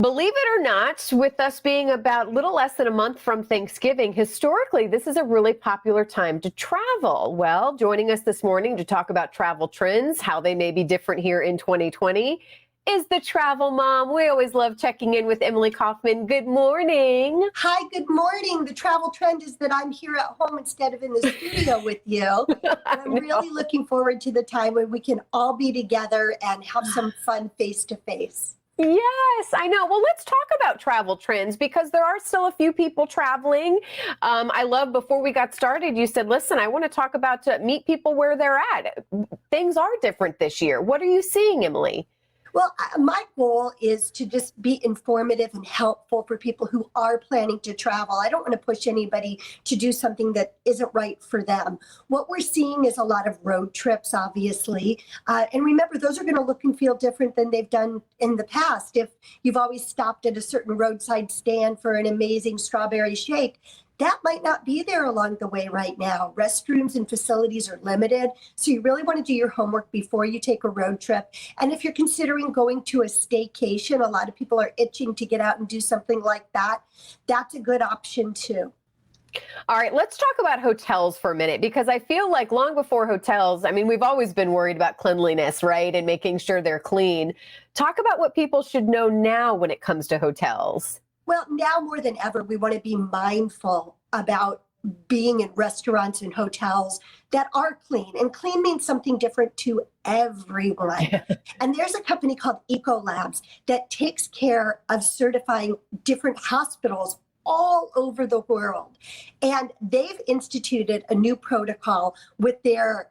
Believe it or not, with us being about little less than a month from Thanksgiving, historically, this is a really popular time to travel. Well, joining us this morning to talk about travel trends, how they may be different here in 2020, is the travel mom. We always love checking in with Emily Kaufman. Good morning. Hi, good morning. The travel trend is that I'm here at home instead of in the studio with you. And I'm really looking forward to the time when we can all be together and have some fun face to face. Yes, I know. Well, let's talk about travel trends because there are still a few people traveling. I love before we got started, you said, listen, I want to talk about meet people where they're at. Things are different this year. What are you seeing, Emily? Well, my goal is to just be informative and helpful for people who are planning to travel. I don't want to push anybody to do something that isn't right for them. What we're seeing is a lot of road trips, obviously. And remember, those are going to look and feel different than they've done in the past. If you've always stopped at a certain roadside stand for an amazing strawberry shake, that might not be there along the way right now. Restrooms and facilities are limited, so you really want to do your homework before you take a road trip. And if you're considering going to a staycation, a lot of people are itching to get out and do something like that. That's a good option too. All right, let's talk about hotels for a minute because I feel like long before hotels, I mean, we've always been worried about cleanliness, right? And making sure they're clean. Talk about what people should know now when it comes to hotels. Well, now more than ever, we want to be mindful about being in restaurants and hotels that are clean. And clean means something different to everyone. And there's a company called Ecolabs that takes care of certifying different hospitals all over the world. And they've instituted a new protocol with their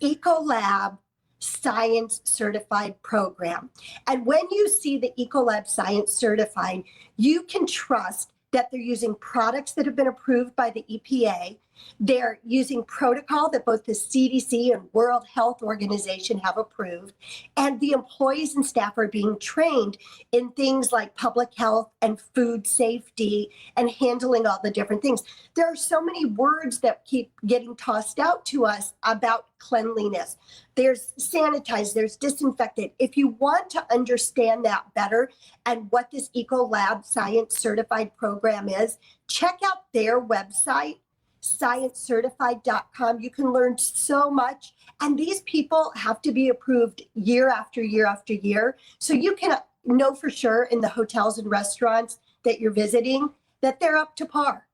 Ecolab Science Certified program. And when you see the Ecolab Science Certified, you can trust that they're using products that have been approved by the EPA. They're using protocol that both the CDC and World Health Organization have approved. And the employees and staff are being trained in things like public health and food safety and handling all the different things. There are so many words that keep getting tossed out to us about cleanliness. There's sanitize, there's disinfectant. If you want to understand that better and what this Ecolab Science Certified program is, check out their website, sciencecertified.com. You can learn so much. And these people have to be approved year after year after year. So you can know for sure in the hotels and restaurants that you're visiting that they're up to par.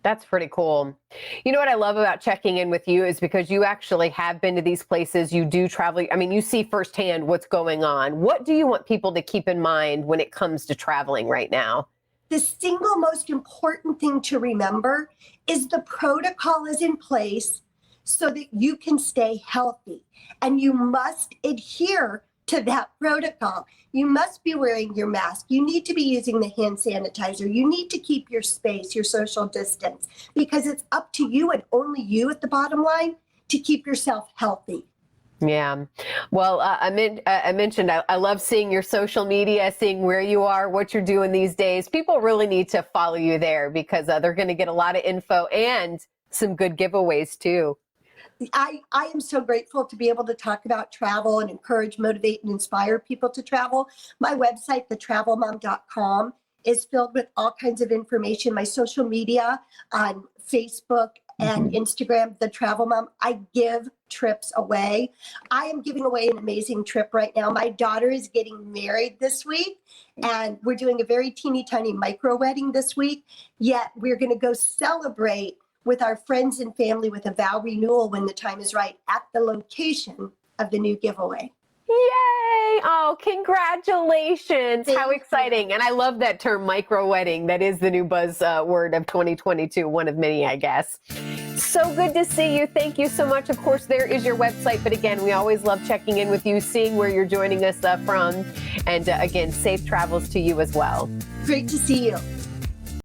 That's pretty cool. You know what I love about checking in with you is because you actually have been to these places. You do travel. I mean, you see firsthand what's going on. What do you want people to keep in mind when it comes to traveling right now? The single most important thing to remember is the protocol is in place so that you can stay healthy. And you must adhere to that protocol. You must be wearing your mask. You need to be using the hand sanitizer. You need to keep your space, your social distance, because it's up to you and only you at the bottom line to keep yourself healthy. Yeah. Well, I mentioned I love seeing your social media, seeing where you are, what you're doing these days. People really need to follow you there because they're going to get a lot of info and some good giveaways too. I am so grateful to be able to talk about travel and encourage, motivate, and inspire people to travel. My website, thetravelmom.com, is filled with all kinds of information. My social media on Facebook and Instagram, The Travel Mom, I give trips away. I am giving away an amazing trip right now. My daughter is getting married this week, and we're doing a very teeny tiny micro wedding this week, yet we're going to go celebrate with our friends and family with a vow renewal when the time is right at the location of the new giveaway. Yay! Oh, congratulations. Thank How exciting. you. And I love that term, micro wedding. That is the new buzz word of 2022, one of many, I guess. So good to see you. Thank you so much. Of course, there is your website. But again, we always love checking in with you, seeing where you're joining us from. And again, safe travels to you as well. Great to see you.